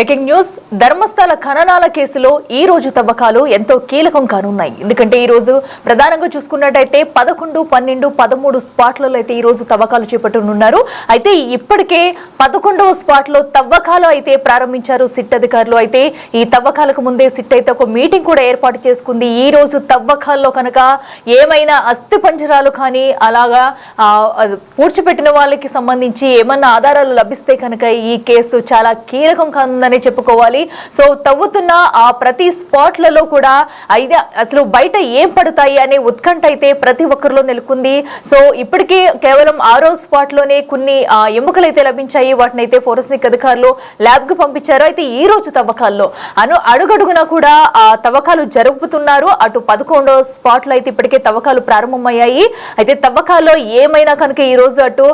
Breaking news Dharmasthala ఖననాల కేసులో ఈ రోజు తవ్వకాలు ఎంతో కీలకం కానున్నాయి. ఎందుకంటే ఈ రోజు ప్రధానంగా చూసుకున్నట్టయితే 11, 12, 13 స్పాట్లలో అయితే ఈ రోజు తవ్వకాలు చేపట్టనున్నారు. అయితే ఇప్పటికే 11వ స్పాట్ లో తవ్వకాలు అయితే ప్రారంభించారు సిట్ అధికారులు. అయితే ఈ తవ్వకాలకు ముందే సిట్ అయితే ఒక మీటింగ్ కూడా ఏర్పాటు చేసుకుంది. ఈ రోజు తవ్వకాల్లో కనుక ఏమైనా అస్థి పంజరాలు కానీ అలాగా పూడ్చిపెట్టిన వాళ్ళకి సంబంధించి ఏమన్నా ఆధారాలు లభిస్తే కనుక ఈ కేసు చాలా కీలకం కానుందని చెప్పుకోవాలి. సో తవ్వుతున్న ఆ ప్రతి స్పాట్లలో కూడా అసలు బయట ఏం పడతాయి అనే ఉత్కంఠ అయితే ప్రతి ఒక్కరిలో నెలకొంది. సో ఇప్పటికీ కేవలం 6వ స్పాట్ లోనే కొన్ని ఎముకలు అయితే లభించాయి. వాటిని అయితే ఫోరెన్సిక్ అధికారులు ల్యాబ్ కు పంపించారు. అయితే ఈ రోజు తవ్వకాల్లో అడుగడుగునా కూడా తవ్వకాలు జరుపుతున్నారు. అటు 11వ స్పాట్ లో అయితే ఇప్పటికే తవ్వకాలు ప్రారంభమయ్యాయి. అయితే తవ్వకాల్లో ఏమైనా కనుక ఈ రోజు అటు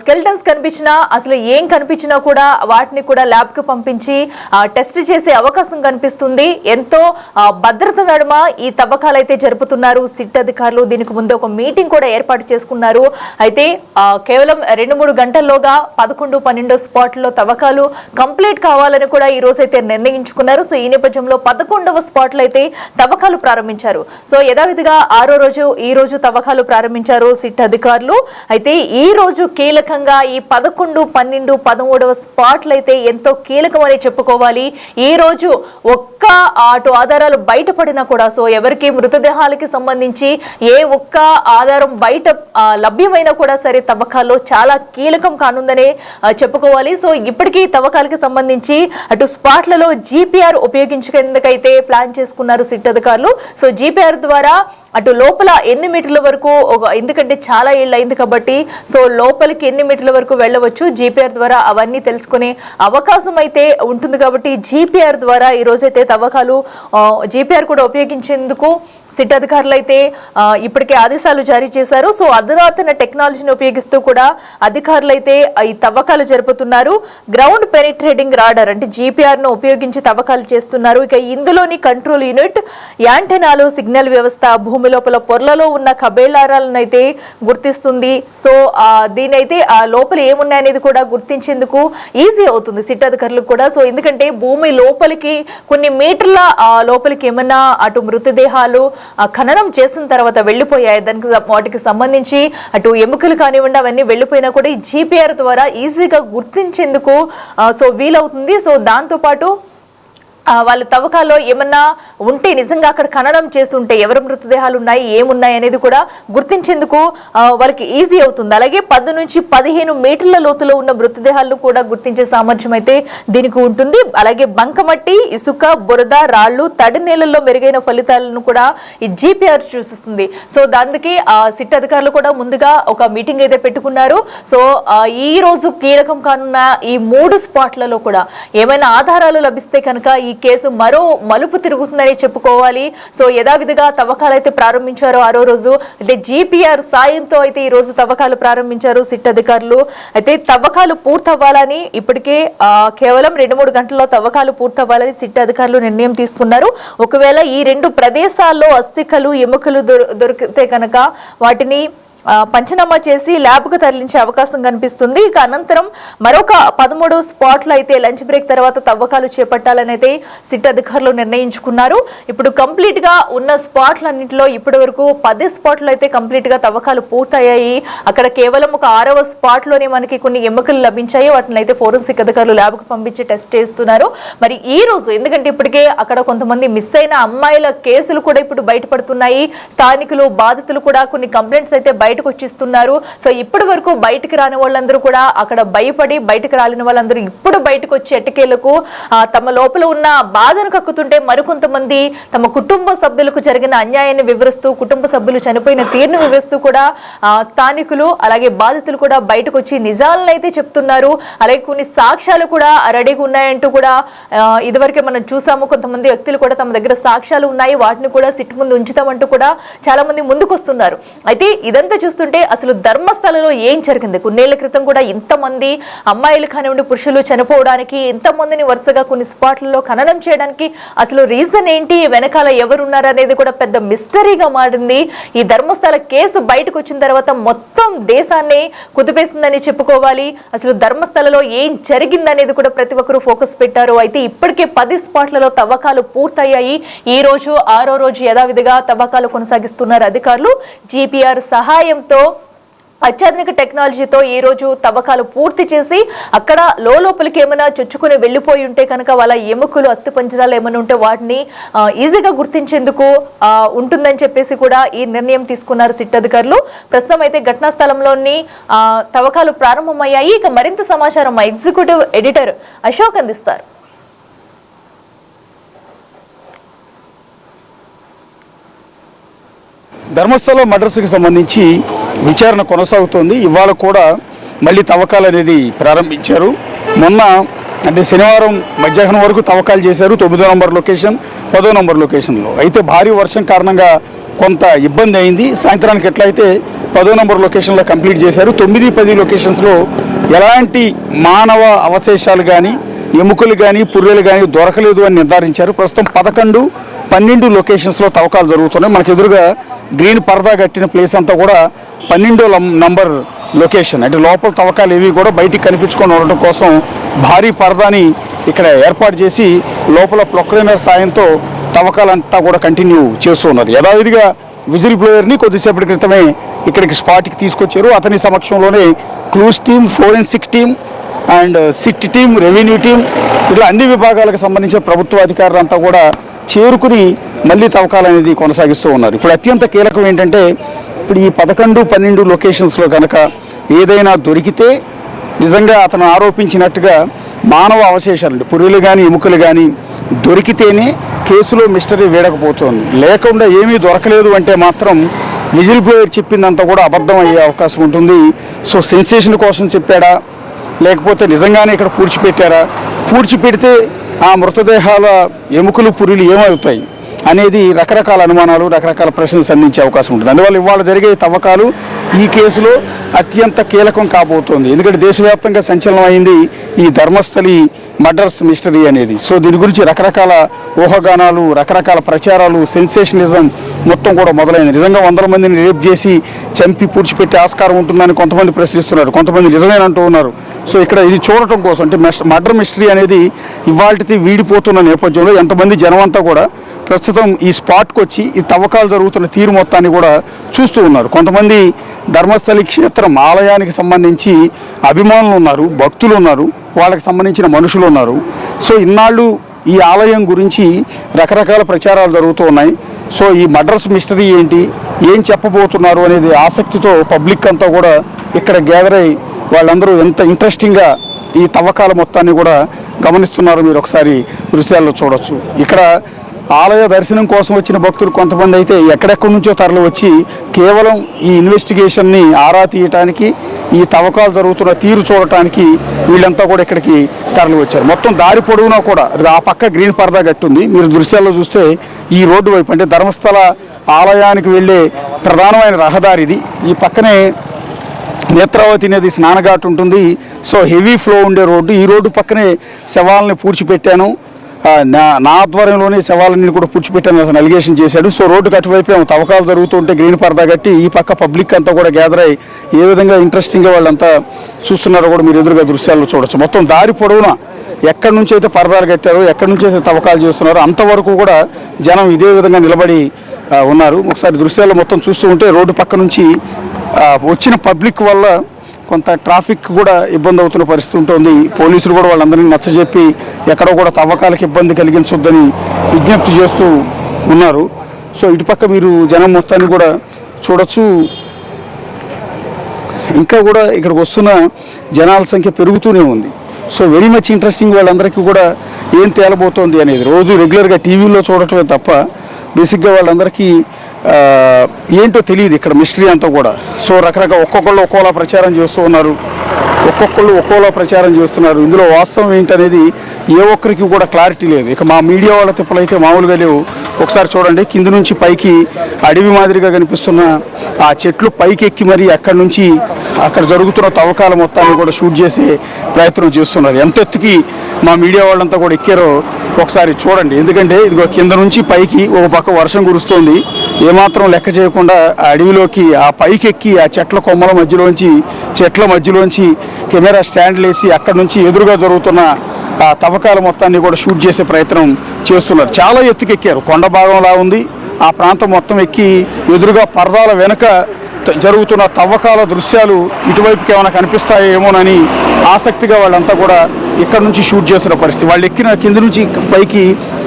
స్కెల్టన్స్ కనిపించినా అసలు ఏం కనిపించినా కూడా వాటిని కూడా ల్యాబ్ కు పంపించి టెస్ట్ చేసే అవకాశం కనిపిస్తుంది. ఎంతో భద్రత నడుమ ఈ తవ్వకాలు అయితే జరుపుతున్నారు సిట్ అధికారులు. దీనికి ముందు ఒక మీటింగ్ కూడా ఏర్పాటు చేసుకున్నారు. అయితే కేవలం 2-3 గంటల్లోగా 11, 12 స్పాట్లో తవ్వకాలు కంప్లీట్ కావాలని కూడా ఈ రోజు అయితే నిర్ణయించుకున్నారు. సో ఈ నేపథ్యంలో 11వ స్పాట్లో అయితే తవ్వకాలు ప్రారంభించారు. సో యథావిధిగా 6వ రోజు ఈ రోజు తవ్వకాలు ప్రారంభించారు సిట్ అధికారులు. అయితే ఈ రోజు కీలకంగా ఈ 11, 12, 13వ స్పాట్లు అయితే ఎంతో కీలకమని చెప్పుకోవాలి. ఈ రోజు ఒక్క అటు ఆధారాలు బయటపడినా కూడా సో ఎవరికి మృతదేహాలకి సంబంధించి ఏ ఒక్క ఆధారం బయట లభ్యమైనా కూడా సరే తవ్వకాల్లో చాలా కీలకం కానుందనే చెప్పుకోవాలి. సో ఇప్పటికీ తవ్వకాలకి సంబంధించి అటు స్పాట్లలో జీపీఆర్ ఉపయోగించేందుకైతే ప్లాన్ చేసుకున్నారు సిట్ అధికారులు. సో జీపీఆర్ ద్వారా అటు లోపల ఎన్ని మీటర్ల వరకు ఎందుకంటే చాలా ఏళ్ళు అయింది కాబట్టి సో లోపలికి ఎన్ని మీటర్ల వరకు వెళ్ళవచ్చు జీపీఆర్ ద్వారా అవన్నీ తెలుసుకునే అవకాశం అయితే ఉంటుంది. కాబట్టి జీపీఆర్ ద్వారా ఈ రోజైతే తవ్వకాలు జీపీఆర్ కూడా ఉపయోగించేందుకు సిట్ అధికారులు అయితే ఇప్పటికే ఆదేశాలు జారీ చేశారు. సో అధునాతన టెక్నాలజీని ఉపయోగిస్తూ కూడా అధికారులు అయితే ఈ తవ్వకాలు జరుపుతున్నారు. గ్రౌండ్ పెనిట్రేటింగ్ రాడార్ అంటే జీపీఆర్ ను ఉపయోగించి తవ్వకాలు చేస్తున్నారు. ఇక ఇందులోని కంట్రోల్ యూనిట్, యాంటెనాలు, సిగ్నల్ వ్యవస్థ, భూమి లోపల పొరలలో ఉన్న కబేళారాలను అయితే గుర్తిస్తుంది. సో దీనైతే ఆ లోపల ఏమున్నాయనేది కూడా గుర్తించేందుకు ఈజీ అవుతుంది సిట్ అధికారులకు కూడా. సో ఎందుకంటే భూమి లోపలికి కొన్ని మీటర్ల లోపలికి ఏమన్నా అటు మృతదేహాలు ఖననం చేసిన తర్వాత వెళ్లిపోయాయి, దానికి వాటికి సంబంధించి అటు ఎముకలు కానివ్వండి అవన్నీ వెళ్లిపోయినా కూడా ఈ జీపీఆర్ ద్వారా ఈజీగా గుర్తించేందుకు సో వీలవుతుంది. సో దాంతో పాటు వాళ్ళ తవ్వకాల్లో ఏమన్నా ఉంటే నిజంగా అక్కడ ఖననం చేస్తుంటే ఎవరి మృతదేహాలు ఉన్నాయి ఏమున్నాయి అనేది కూడా గుర్తించేందుకు వాళ్ళకి ఈజీ అవుతుంది. అలాగే 10 నుంచి 15 మీటర్ల లోతులో ఉన్న మృతదేహాలను కూడా గుర్తించే సామర్థ్యం అయితే దీనికి ఉంటుంది. అలాగే బంకమట్టి, ఇసుక, బురద, రాళ్లు, తడి నేలల్లో మెరుగైన ఫలితాలను కూడా ఈ జీపీఆర్ చూసిస్తుంది. సో దానికి సిట్ అధికారులు కూడా ముందుగా ఒక మీటింగ్ అయితే పెట్టుకున్నారు. సో ఈ రోజు కీలకం కానున్న ఈ 3 స్పాట్లలో కూడా ఏమైనా ఆధారాలు లభిస్తే కనుక ఈ కేసు మరో మలుపు తిరుగుతుందని చెప్పుకోవాలి. సో యథావిధిగా తవ్వకాలు అయితే ప్రారంభించారు 6వ రోజు. అంటే జీపీఆర్ సాయంతో అయితే ఈ రోజు తవ్వకాలు ప్రారంభించారు సిట్ అధికారులు. అయితే తవ్వకాలు పూర్తవ్వాలని ఇప్పటికే కేవలం 2-3 గంటల్లో తవ్వకాలు పూర్తవ్వాలని సిట్ అధికారులు నిర్ణయం తీసుకున్నారు. ఒకవేళ ఈ 2 ప్రదేశాల్లో అస్థికలు, ఎముకలు దొరికితే కనుక వాటిని పంచనామా చేసి ల్యాబ్కు తరలించే అవకాశం కనిపిస్తుంది. ఇక అనంతరం మరొక 13 స్పాట్లు అయితే లంచ్ బ్రేక్ తర్వాత తవ్వకాలు చేపట్టాలని అయితే సిట్ అధికారులు నిర్ణయించుకున్నారు. ఇప్పుడు కంప్లీట్ గా ఉన్న స్పాట్లన్నింటిలో ఇప్పటి వరకు 10 స్పాట్లు అయితే కంప్లీట్ గా తవ్వకాలు పూర్తయ్యాయి. అక్కడ కేవలం ఒక 6వ స్పాట్ లోనే మనకి కొన్ని ఎముకలు లభించాయి. వాటిని అయితే ఫోరెన్సిక్ అధికారులు ల్యాబ్కు పంపించి టెస్ట్ చేస్తున్నారు. మరి ఈ రోజు ఎందుకంటే ఇప్పటికే అక్కడ కొంతమంది మిస్ అయిన అమ్మాయిల కేసులు కూడా ఇప్పుడు బయటపడుతున్నాయి. స్థానికులు, బాధితులు కూడా కొన్ని కంప్లైంట్స్ అయితే బయటకు వచ్చిస్తున్నారు. సో ఇప్పటి వరకు బయటకు రాని వాళ్ళందరూ కూడా అక్కడ భయపడి బయటకు రాలిన వాళ్ళందరూ ఇప్పుడు బయటకు వచ్చి ఎట్టకేలకు తమ లోపల ఉన్న బాధను కక్కుతుంటే మరికొంతమంది తమ కుటుంబ సభ్యులకు జరిగిన అన్యాయాన్ని వివరిస్తూ, కుటుంబ సభ్యులు చనిపోయిన తీరును వివరిస్తూ కూడా స్థానికులు అలాగే బాధితులు కూడా బయటకు వచ్చి నిజాలను అయితే చెప్తున్నారు. అలాగే కొన్ని సాక్ష్యాలు కూడా రెడీగా ఉన్నాయంటూ కూడా ఇదివరకే మనం చూసాము. కొంతమంది వ్యక్తులు కూడా తమ దగ్గర సాక్ష్యాలు ఉన్నాయి, వాటిని కూడా సిట్ ముందు ఉంచుతామంటూ కూడా చాలా మంది ముందుకు వస్తున్నారు. అయితే ఇదంతా చూస్తుంటే అసలు ధర్మస్థలలో ఏం జరిగింది? కొన్నేళ్ల క్రితం కూడా ఇంతమంది అమ్మాయిలు కానివ్వండి పురుషులు చనిపోవడానికి, ఇంతమందిని వరుసగా కొన్ని స్పాట్లలో ఖననం చేయడానికి అసలు రీజన్ ఏంటి, వెనకాల ఎవరున్నారు అనేది కూడా పెద్ద మిస్టరీగా మారింది. ఈ ధర్మస్థల కేసు బయటకు వచ్చిన తర్వాత మొత్తం దేశాన్ని కుదిపేసిందని చెప్పుకోవాలి. అసలు ధర్మస్థలలో ఏం జరిగిందనేది కూడా ప్రతి ఒక్కరూ ఫోకస్ పెట్టారు. అయితే ఇప్పటికే 10 స్పాట్లలో తవ్వకాలు పూర్తయ్యాయి. ఈ రోజు 6వ రోజు యథావిధిగా తవ్వకాలు కొనసాగిస్తున్నారు అధికారులు. జీపీఆర్ సహాయంతో అత్యాధునిక టెక్నాలజీతో ఈ రోజు తవ్వకాలు పూర్తి చేసి అక్కడ లోపలికి ఏమైనా చొచ్చుకుని వెళ్ళిపోయి ఉంటే కనుక వాళ్ళ ఎముకలు అస్థిపంజరాలు ఏమైనా ఉంటే వాటిని ఈజీగా గుర్తించేందుకు ఉంటుందని చెప్పేసి కూడా ఈ నిర్ణయం తీసుకున్నారు సిట్ అధికారులు. ప్రస్తుతం అయితే ఘటనా స్థలంలోని తవ్వకాలు ప్రారంభమయ్యాయి. ఇక మరింత సమాచారం మా ఎగ్జిక్యూటివ్ ఎడిటర్ అశోక్ అందిస్తారు. ధర్మస్థల మర్డర్స్కి సంబంధించి విచారణ కొనసాగుతోంది. ఇవాళ కూడా మళ్ళీ తవ్వకాలు అనేది ప్రారంభించారు. మొన్న అంటే శనివారం మధ్యాహ్నం వరకు తవ్వకాలు చేశారు 9వ నంబర్ లొకేషన్, 10వ నంబర్ లొకేషన్లో. అయితే భారీ వర్షం కారణంగా కొంత ఇబ్బంది అయింది. సాయంత్రానికి ఎట్లయితే 10వ నంబర్ లొకేషన్లో కంప్లీట్ చేశారు. 9, 10 లొకేషన్స్లో ఎలాంటి మానవ అవశేషాలు కానీ ఎముకలు కానీ పుర్రెలు కానీ దొరకలేదు అని నిర్ధారించారు. ప్రస్తుతం 11, 12 లొకేషన్స్లో తవ్వకాలు జరుగుతున్నాయి. మనకు ఎదురుగా గ్రీన్ పరదా కట్టిన ప్లేస్ అంతా కూడా 12వ నంబర్ లొకేషన్. అంటే లోపల తవ్వకాలు ఏవి కూడా బయటికి కనిపించుకొని ఉండటం కోసం భారీ పరదాని ఇక్కడ ఏర్పాటు చేసి లోపల ప్రొక్లైనర్ సాయంతో తవ్వకాలంతా కూడా కంటిన్యూ చేస్తున్నారు. యథావిధిగా విజిల్ బ్లోయర్ని కొద్దిసేపటి క్రితమే ఇక్కడికి స్పాట్కి తీసుకొచ్చారు. అతని సమక్షంలోనే clues team, forensic team and SIT team, revenue team ఇట్లా అన్ని విభాగాలకు సంబంధించిన ప్రభుత్వ అధికారులంతా కూడా చేరుకుని మళ్ళీ తవ్వకాలు అనేది కొనసాగిస్తూ ఉన్నారు. ఇప్పుడు అత్యంత కీలకం ఏంటంటే ఇప్పుడు ఈ 11, 12 లొకేషన్స్లో కనుక ఏదైనా దొరికితే నిజంగా అతను ఆరోపించినట్టుగా మానవ అవశేషాలు పుర్రెలు కానీ ఎముకలు కానీ దొరికితేనే కేసులో మిస్టరీ వీడకపోతుంది. లేకుండా ఏమీ దొరకలేదు అంటే మాత్రం విజిల్ బ్లోయర్ చెప్పిందంతా కూడా అబద్ధం అయ్యే అవకాశం ఉంటుంది. సో సెన్సేషన్ కోసం చెప్పాడా లేకపోతే నిజంగానే ఇక్కడ పూడ్చిపెట్టారా, పూడ్చిపెడితే ఆ మృతదేహాల ఎముకలు పుర్రెలు ఏమవుతాయి అనేది రకరకాల అనుమానాలు, రకరకాల ప్రశ్నలు సంధించే అవకాశం ఉంటుంది. అందువల్ల ఇవాళ జరిగే తవ్వకాలు ఈ కేసులో అత్యంత కీలకం కాబోతోంది. ఎందుకంటే దేశవ్యాప్తంగా సంచలనం అయింది ఈ ధర్మస్థలి మర్డర్స్ మిస్టరీ అనేది. సో దీని గురించి రకరకాల ఊహాగానాలు, రకరకాల ప్రచారాలు, సెన్సేషనిజం మొత్తం కూడా మొదలైంది. నిజంగా 100 మందిని రేప్ చేసి చంపి పూడ్చిపెట్టే ఆస్కారం ఉంటుందని కొంతమంది ప్రశ్నిస్తున్నారు, కొంతమంది నిజమేనంటూ ఉన్నారు. సో ఇక్కడ ఇది చూడటం కోసం అంటే మర్డర్ మిస్టరీ అనేది ఇవాళకి వీడిపోతున్న నేపథ్యంలో ఎంతమంది జనమంతా కూడా ప్రస్తుతం ఈ స్పాట్కి వచ్చి ఈ తవ్వకాలు జరుగుతున్న తీరు మొత్తాన్ని కూడా చూస్తూ ఉన్నారు. కొంతమంది ధర్మస్థలి క్షేత్రం ఆలయానికి సంబంధించి అభిమానులు ఉన్నారు, భక్తులు ఉన్నారు, వాళ్ళకి సంబంధించిన మనుషులు ఉన్నారు. సో ఇన్నాళ్ళు ఈ ఆలయం గురించి రకరకాల ప్రచారాలు జరుగుతూ ఉన్నాయి. సో ఈ మర్డర్స్ మిస్టరీ ఏంటి, ఏం చెప్పబోతున్నారు అనేది ఆసక్తితో పబ్లిక్ అంతా కూడా ఇక్కడ గ్యాదర్ అయ్యి వాళ్ళందరూ ఎంత ఇంట్రెస్టింగ్గా ఈ తవ్వకాల మొత్తాన్ని కూడా గమనిస్తున్నారు. మీరు ఒకసారి దృశ్యాల్లో చూడొచ్చు. ఇక్కడ ఆలయ దర్శనం కోసం వచ్చిన భక్తులు కొంతమంది అయితే ఎక్కడెక్కడి నుంచో తరలి వచ్చి కేవలం ఈ ఇన్వెస్టిగేషన్ని ఆరా తీయటానికి, ఈ తవ్వకాలు జరుగుతున్న తీరు చూడటానికి వీళ్ళంతా కూడా ఇక్కడికి తరలి వచ్చారు. మొత్తం దారి పొడవునా కూడా ఆ పక్క గ్రీన్ పరదా కట్టుంది. మీరు దృశ్యాల్లో చూస్తే ఈ రోడ్డు వైపు అంటే ధర్మస్థల ఆలయానికి వెళ్ళే ప్రధానమైన రహదారి ఇది. ఈ పక్కనే నేత్రావతి నది స్నానఘాట్ ఉంటుంది. సో హెవీ ఫ్లో ఉండే రోడ్డు. ఈ రోడ్డు పక్కనే శవాలని పూడ్చిపెట్టాను, నా ఆధ్వర్యంలోనే శవాలన్నీ కూడా పూడ్చిపెట్టాను అతను అలిగేషన్ చేశాడు. సో రోడ్డుకి అటువైపు తవ్వకాలు జరుగుతుంటే గ్రీన్ పరదా కట్టి ఈ పక్క పబ్లిక్ అంతా కూడా గ్యాదర్ అయ్యి ఏ విధంగా ఇంట్రెస్టింగ్గా వాళ్ళంతా చూస్తున్నారో కూడా మీరు ఎదురుగా దృశ్యాల్లో చూడొచ్చు. మొత్తం దారి పొడవునా ఎక్కడి నుంచి అయితే పరదాలు కట్టారో, ఎక్కడి నుంచి అయితే తవ్వకాలు చేస్తున్నారో అంతవరకు కూడా జనం ఇదే విధంగా నిలబడి ఉన్నారు. ఒకసారి దృశ్యాల్లో మొత్తం చూస్తూ ఉంటే రోడ్డు పక్క నుంచి వచ్చిన పబ్లిక్ వల్ల కొంత ట్రాఫిక్ కూడా ఇబ్బంది అవుతున్న పరిస్థితి ఉంటుంది. పోలీసులు కూడా వాళ్ళందరినీ నచ్చజెప్పి ఎక్కడో కూడా తవ్వకాలకు ఇబ్బంది కలిగించొద్దని విజ్ఞప్తి చేస్తూ ఉన్నారు. సో ఇటుపక్క మీరు జనం మొత్తాన్ని కూడా చూడొచ్చు. ఇంకా కూడా ఇక్కడికి వస్తున్న జనాల సంఖ్య పెరుగుతూనే ఉంది. So very much interesting. వాళ్ళందరికీ కూడా ఏం తేలబోతోంది అనేది రోజు రెగ్యులర్గా టీవీలో చూడటమే తప్ప బేసిక్గా వాళ్ళందరికీ ఏంటో తెలియదు ఇక్కడ మిస్టరీ అంతా కూడా. సో రకరకాల ఒక్కొక్కళ్ళు ఒక్కోలా ప్రచారం చేస్తూ ఉన్నారు, ఒక్కొక్కళ్ళు ఒక్కోలా ప్రచారం చేస్తున్నారు. ఇందులో వాస్తవం ఏంటనేది ఏ ఒక్కరికి కూడా క్లారిటీ లేదు. ఇక మా మీడియా వాళ్ళ తిప్పలైతే మామూలుగా లేవు. ఒకసారి చూడండి, కింద నుంచి పైకి అడవి మాదిరిగా కనిపిస్తున్న ఆ చెట్లు పైకి ఎక్కి మరి అక్కడి నుంచి అక్కడ జరుగుతున్న తవ్వకాల మొత్తాన్ని కూడా షూట్ చేసే ప్రయత్నం చేస్తున్నారు. ఎంత ఎత్తుకి మా మీడియా వాళ్ళంతా కూడా ఎక్కారో ఒకసారి చూడండి. ఎందుకంటే ఇదిగో కింద నుంచి పైకి ఒక పక్క వర్షం కురుస్తోంది, ఏమాత్రం లెక్క చేయకుండా ఆ అడవిలోకి ఆ పైకి ఎక్కి ఆ చెట్ల కొమ్మల మధ్యలోంచి కెమెరా స్టాండ్లు వేసి అక్కడ నుంచి ఎదురుగా జరుగుతున్న ఆ తవ్వకాల మొత్తాన్ని కూడా షూట్ చేసే ప్రయత్నం చేస్తున్నారు. చాలా ఎత్తుకెక్కారు, కొండ భాగంలా ఉంది ఆ ప్రాంతం మొత్తం ఎక్కి ఎదురుగా పరదాల వెనుక జరుగుతున్న తవ్వకాల దృశ్యాలు ఇటువైపుకి ఏమైనా కనిపిస్తాయేమోనని ఆసక్తిగా వాళ్ళంతా కూడా ఇక్కడ నుంచి షూట్ చేస్తున్న పరిస్థితి. వాళ్ళు ఎక్కిన కింద నుంచి పైకి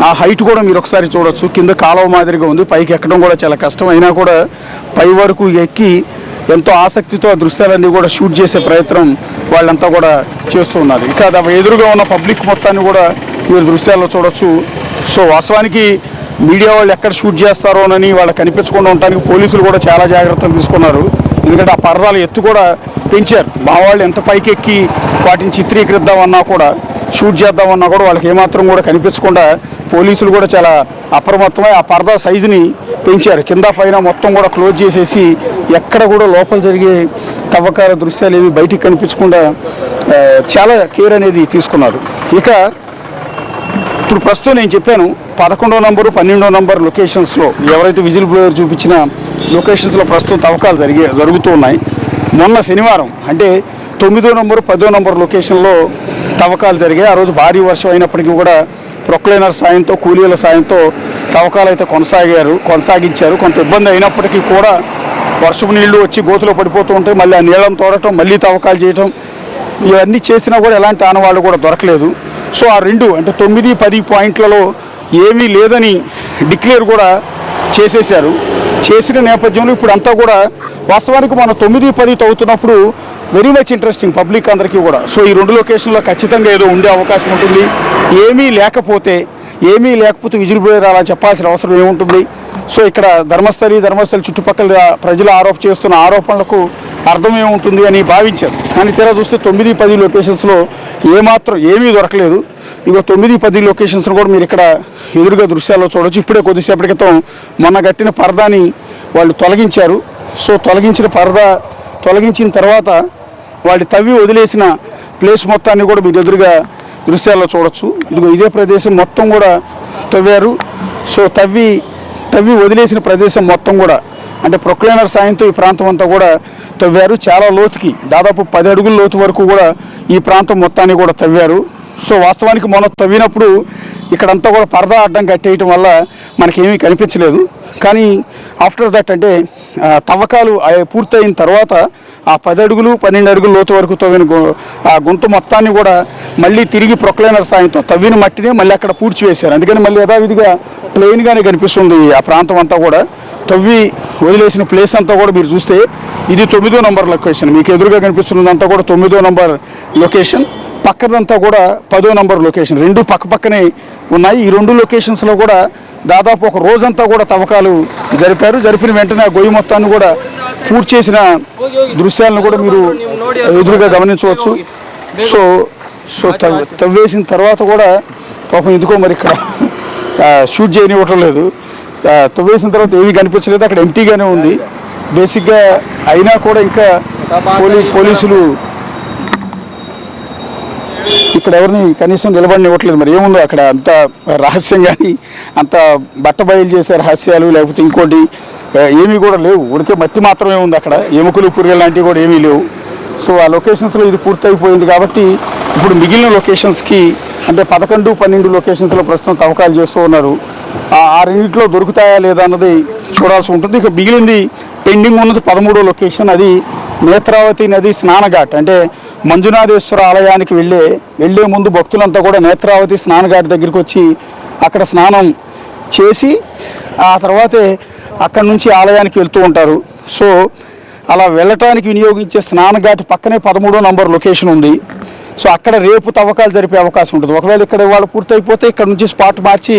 ఆ హైట్ కూడా మీరు ఒకసారి చూడొచ్చు, కింద కాలువ మాదిరిగా ఉంది, పైకి ఎక్కడం కూడా చాలా కష్టం. అయినా కూడా పై వరకు ఎక్కి ఎంతో ఆసక్తితో ఆ దృశ్యాలన్నీ కూడా షూట్ చేసే ప్రయత్నం వాళ్ళంతా కూడా చేస్తూ ఉన్నారు. ఇక ఎదురుగా ఉన్న పబ్లిక్ మొత్తాన్ని కూడా మీరు దృశ్యాల్లో చూడొచ్చు. సో వాస్తవానికి మీడియా వాళ్ళు ఎక్కడ షూట్ చేస్తారోనని వాళ్ళకి కనిపించకుండా ఉండడానికి పోలీసులు కూడా చాలా జాగ్రత్తలు తీసుకున్నారు. ఎందుకంటే ఆ పరదాల ఎత్తు కూడా పెంచారు. మా వాళ్ళు ఎంత పైకి ఎక్కి వాటిని చిత్రీకరిద్దామన్నా కూడా షూట్ చేద్దామన్నా కూడా వాళ్ళకి ఏమాత్రం కూడా కనిపించకుండా పోలీసులు కూడా చాలా అప్రమత్తమై ఆ పరదా సైజుని పెంచారు. కింద పైన మొత్తం కూడా క్లోజ్ చేసేసి ఎక్కడ కూడా లోపల జరిగే తవ్వకాల దృశ్యాలు ఏవి బయటికి కనిపించకుండా చాలా కేర్ అనేది తీసుకున్నారు. ఇక ఇప్పుడు ప్రస్తుతం నేను చెప్పాను 11వ నంబరు 12వ నంబర్ లొకేషన్స్లో ఎవరైతే విజిల్ బ్లోయర్ చూపించిన లొకేషన్స్లో ప్రస్తుతం తవ్వకాలు జరుగుతూ ఉన్నాయి. మొన్న శనివారం అంటే 9వ నంబరు 10వ నంబర్ లొకేషన్లో తవ్వకాలు జరిగాయి. ఆ రోజు భారీ వర్షం అయినప్పటికీ కూడా ప్రొక్లైనర్ సాయంతో కూలీల సాయంతో తవ్వకాలు అయితే కొనసాగించారు. కొంత ఇబ్బంది అయినప్పటికీ కూడా వర్షపు నీళ్లు వచ్చి గోతులో పడిపోతూ ఉంటాయి, మళ్ళీ ఆ నీళ్ళను తోడటం, మళ్ళీ తవ్వకాలు చేయటం, ఇవన్నీ చేసినా కూడా ఎలాంటి ఆనవాళ్ళు కూడా దొరకలేదు. సో ఆ 2 అంటే 9, 10 పాయింట్లలో ఏమీ లేదని డిక్లేర్ కూడా చేసేశారు. చేసిన నేపథ్యంలో ఇప్పుడు అంతా కూడా వాస్తవానికి మనం 9, 10 తవ్వుతున్నప్పుడు వెరీ మచ్ ఇంట్రెస్టింగ్ పబ్లిక్ అందరికీ కూడా. సో ఈ 2 లొకేషన్లో ఖచ్చితంగా ఏదో ఉండే అవకాశం ఉంటుంది. ఏమీ లేకపోతే విజిల్ బ్లోయర్ అలా చెప్పాల్సిన అవసరం ఏముంటుంది? సో ఇక్కడ ధర్మస్థలి చుట్టుపక్కల ప్రజలు చేస్తున్న ఆరోపణలకు అర్థం ఏముంటుంది అని భావించారు. కానీ తీరా చూస్తే 9, 10 లొకేషన్స్లో ఏమాత్రం ఏమీ దొరకలేదు. ఇగో 9, 10 లొకేషన్స్ను కూడా మీరు ఇక్కడ ఎదురుగా దృశ్యాల్లో చూడవచ్చు. ఇప్పుడే కొద్దిసేపటి క్రితం మొన్న కట్టిన పరదాని వాళ్ళు తొలగించారు. సో తొలగించిన తర్వాత వాళ్ళు తవ్వి వదిలేసిన ప్లేస్ మొత్తాన్ని కూడా మీరు ఎదురుగా దృశ్యాల్లో చూడవచ్చు. ఇదిగో ఇదే ప్రదేశం మొత్తం కూడా తవ్వారు. సో తవ్వి వదిలేసిన ప్రదేశం మొత్తం కూడా అంటే ప్రొక్లైనర్ సాయంతో ఈ ప్రాంతం అంతా కూడా తవ్వారు. చాలా లోతుకి దాదాపు 10 అడుగుల లోతు వరకు కూడా ఈ ప్రాంతం మొత్తాన్ని కూడా తవ్వారు. సో వాస్తవానికి మొన్న తవ్వినప్పుడు ఇక్కడంతా కూడా పరదా అడ్డం కట్టేయటం వల్ల మనకేమీ కనిపించలేదు. కానీ ఆఫ్టర్ దట్ అంటే తవ్వకాలు పూర్తయిన తర్వాత ఆ 10 అడుగులు 12 అడుగుల లోతు వరకు తవ్విన ఆ గుంత మొత్తాన్ని కూడా మళ్ళీ తిరిగి ప్రొక్లైనర్ సాయంతో తవ్విన మట్టిని మళ్ళీ అక్కడ పూడ్చివేశారు. అందుకని మళ్ళీ యథావిధిగా ప్లెయిన్గానే కనిపిస్తుంది ఆ ప్రాంతం అంతా కూడా. తవ్వి వదిలేసిన ప్లేస్ అంతా కూడా మీరు చూస్తే ఇది 9వ నంబర్ లొకేషన్. మీకు ఎదురుగా కనిపిస్తున్నదంతా కూడా 9వ నంబర్ లొకేషన్. పక్కదంతా కూడా 10వ నంబర్ లొకేషన్. 2 పక్కనే ఉన్నాయి. ఈ 2 లొకేషన్స్లో కూడా దాదాపు ఒక రోజంతా కూడా తవ్వకాలు జరిపిన వెంటనే ఆ గొయ్యి మొత్తాన్ని కూడా పూర్తి చేసిన దృశ్యాలను కూడా మీరు ఎదురుగా గమనించవచ్చు. సో తవ్వేసిన తర్వాత కూడా పాపం ఎందుకో మరి ఇక్కడ షూట్ చేయనివ్వటం లేదు. తవ్వేసిన తర్వాత ఏమీ కనిపించలేదు, అక్కడ ఎంటీగానే ఉంది బేసిక్గా. అయినా కూడా ఇంకా పోలీసులు ఇక్కడ ఎవరిని కనీసం నిలబడినివ్వట్లేదు. మరి ఏముందో అక్కడ అంత రహస్యం కానీ అంత బట్టబయలు చేసే రహస్యాలు లేకపోతే ఇంకోటి ఏమీ కూడా లేవు. ఉడికే మట్టి మాత్రమే ఉంది అక్కడ, ఎముకలు పురుగులు లాంటివి కూడా ఏమీ లేవు. సో ఆ లొకేషన్స్లో ఇది పూర్తయిపోయింది కాబట్టి ఇప్పుడు మిగిలిన లొకేషన్స్కి అంటే 11, 12 లొకేషన్స్లో ప్రస్తుతం తవ్వకాలు చేస్తూ ఉన్నారు. ఆ రెండింటిలో దొరుకుతాయా లేదా అన్నది చూడాల్సి ఉంటుంది. ఇక మిగిలింది పెండింగ్ ఉన్నది 13వ లొకేషన్. అది నేత్రావతి నది స్నానఘాట్. అంటే మంజునాథేశ్వర ఆలయానికి వెళ్ళే ముందు భక్తులంతా కూడా నేత్రావతి స్నానఘాట్ దగ్గరికి వచ్చి అక్కడ స్నానం చేసి ఆ తర్వాతే అక్కడి నుంచి ఆలయానికి వెళ్తూ ఉంటారు. సో అలా వెళ్ళటానికి వినియోగించే స్నానఘాట్ పక్కనే 13వ నంబర్ లొకేషన్ ఉంది. సో అక్కడ రేపు తవ్వకాలు జరిపే అవకాశం ఉంటుంది. ఒకవేళ ఇక్కడ వాళ్ళు పూర్తయిపోతే ఇక్కడ నుంచి స్పాట్ మార్చి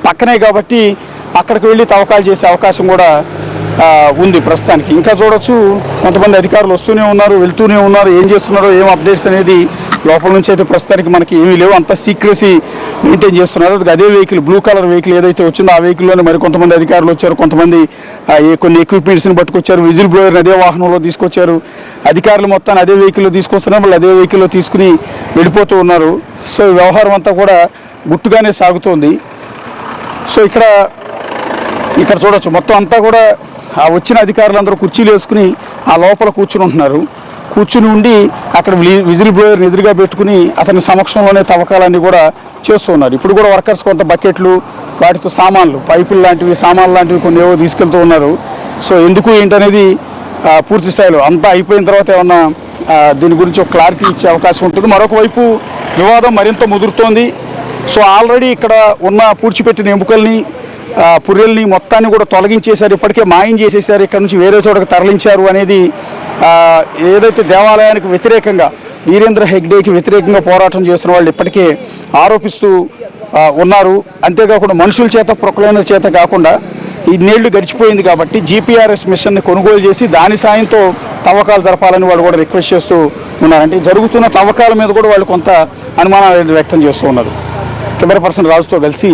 పక్కనే కాబట్టి అక్కడికి వెళ్ళి తవ్వకాలు చేసే అవకాశం కూడా ఉంది ప్రస్తుతానికి. ఇంకా చూడొచ్చు కొంతమంది అధికారులు వస్తూనే ఉన్నారు, వెళ్తూనే ఉన్నారు. ఏం చేస్తున్నారో ఏం అప్డేట్స్ అనేది లోపల నుంచి అయితే ప్రస్తుతానికి మనకి ఏమీ లేవు, అంత సీక్రసీ మెయింటైన్ చేస్తున్నారు. అదే వెహికల్ బ్లూ కలర్ వెహికల్ ఏదైతే వచ్చిందో ఆ వెహికల్లోనే మరి కొంతమంది అధికారులు వచ్చారు, కొంతమంది కొన్ని ఎక్విప్మెంట్స్ని పట్టుకొచ్చారు, విజిల్ బ్లోయర్ని అదే వాహనంలో తీసుకొచ్చారు. అధికారులు మొత్తాన్ని అదే వెహికల్లో తీసుకొస్తున్నారు, మళ్ళీ అదే వెహికల్లో తీసుకుని వెళ్ళిపోతూ ఉన్నారు. సో ఈ వ్యవహారం అంతా కూడా గుట్టుగానే సాగుతోంది. సో ఇక్కడ చూడొచ్చు మొత్తం అంతా కూడా ఆ వచ్చిన అధికారులందరూ కుర్చీలు వేసుకుని ఆ లోపల కూర్చుని ఉంటున్నారు. కూర్చుని ఉండి అక్కడ విజిల్ బ్లోయర్ని ఎదురుగా పెట్టుకుని అతని సమక్షంలోనే తవ్వకాలన్నీ కూడా చేస్తూ ఉన్నారు. ఇప్పుడు కూడా వర్కర్స్ కొంత బకెట్లు వాటితో సామాన్లు, పైపులు లాంటివి, సామాన్లు లాంటివి కొన్ని ఏవో తీసుకెళ్తూ ఉన్నారు. సో ఎందుకు ఏంటనేది పూర్తి స్థాయిలో అంతా అయిపోయిన తర్వాత ఏమన్నా దీని గురించి ఒక క్లారిటీ ఇచ్చే అవకాశం ఉంటుంది. మరొక వైపు వివాదం మరింత ముదురుతోంది. సో ఆల్రెడీ ఇక్కడ ఉన్న పూడ్చిపెట్టిన ఎముకల్ని, పుర్రెల్ని మొత్తాన్ని కూడా తొలగించేశారు, ఇప్పటికే మాయం చేసేసారు, ఇక్కడ నుంచి వేరే చోటకు తరలించారు అనేది ఏదైతే దేవాలయానికి వ్యతిరేకంగా వీరేంద్ర హెగ్డేకి వ్యతిరేకంగా పోరాటం చేస్తున్న వాళ్ళు ఇప్పటికే ఆరోపిస్తూ ఉన్నారు. అంతేకాకుండా మనుషుల చేత ప్రొక్లైనర్ చేత కాకుండా ఇన్నేళ్లు గడిచిపోయింది కాబట్టి జీపీఆర్ఎస్ మిషన్ని కొనుగోలు చేసి దాని సాయంతో తవ్వకాలు జరపాలని వాళ్ళు కూడా రిక్వెస్ట్ చేస్తూ ఉన్నారు. అంటే జరుగుతున్న తవ్వకాల మీద కూడా వాళ్ళు కొంత అనుమానాలు వ్యక్తం చేస్తూ ఉన్నారు. కెమెరా పర్సన్ రాజుతో కలిసి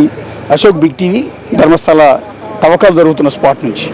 అశోక్, బిగ్ టీవీ, ధర్మస్థల తవ్వకాలు జరుగుతున్న స్పాట్ నుంచి.